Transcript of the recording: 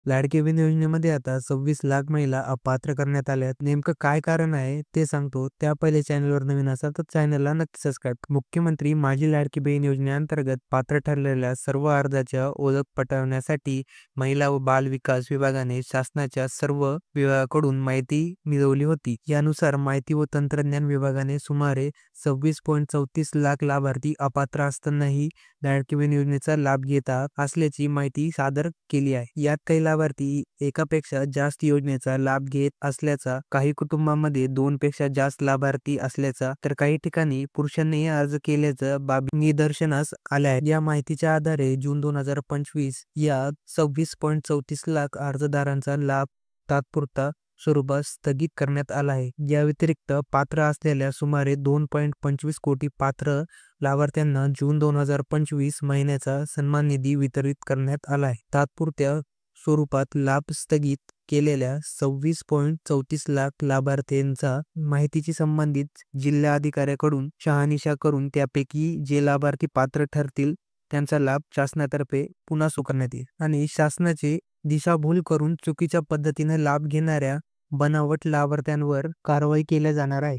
लाडकी बहीण योजनेमध्ये आता 26 लाख महिला अपात्र करण्यात आल्या आहेत. नेमकं काय कारण आहे ते सांगतो. त्या पहिले चॅनलवर नवीन असाल तर चॅनलला नक्की सबस्क्राईब. मुख्यमंत्री माझी लाडकी बहीण योजनेअंतर्गत पात्र ठरलेल्या सर्व अर्जाच्या ओळख पटवण्यासाठी महिला व बाल विकास विभागाने शासनाच्या सर्व विभागाकडून माहिती मिळवली होती. यानुसार माहिती व तंत्रज्ञान विभागाने सुमारे 26.34 लाख लाभार्थी अपात्र असतानाही लाडकी बहीण योजनेचा लाभ घेत असल्याची माहिती सादर केली आहे. यात काही लाभार्थी एकापेक्षा जास्त योजनेचा लाभ घेत असल्याचा, काही कुटुंबांमध्ये 2 पेक्षा जास्त लाभार्थी असल्याचा, तर काही ठिकाणी पुरुषांनीही अर्ज केल्याचं बाबी निदर्शनास आल्या आहेत. या माहितीच्या आधारे जून 2025 या 26.34 लाख अर्जदारांचा लाभ तात्पुरता स्वरूपात स्थगित करण्यात आला आहे. या व्यतिरिक्त पात्र असलेल्या सुमारे 2.25 कोटी पात्र लाभार्थ्यांना जून 2025 महिन्याचा सन्मान निधी वितरित करण्यात आला आहे. तात्पुरत्या स्वरूपात लाभ स्थगित केलेल्या 26.34 लाख लाभार्थ्यांचा माहितीची संबंधित जिल्हाधिकाऱ्याकडून शहानिशा करून त्यापैकी जे लाभार्थी पात्र ठरतील त्यांचा लाभ शासनातर्फे पुन्हा स्वीकारण्यात येईल आणि शासनाची दिशाभूल करून चुकीच्या पद्धतीने लाभ घेणाऱ्या बनावट लाभार्थ्यांवर कारवाई केल्या जाणार आहे.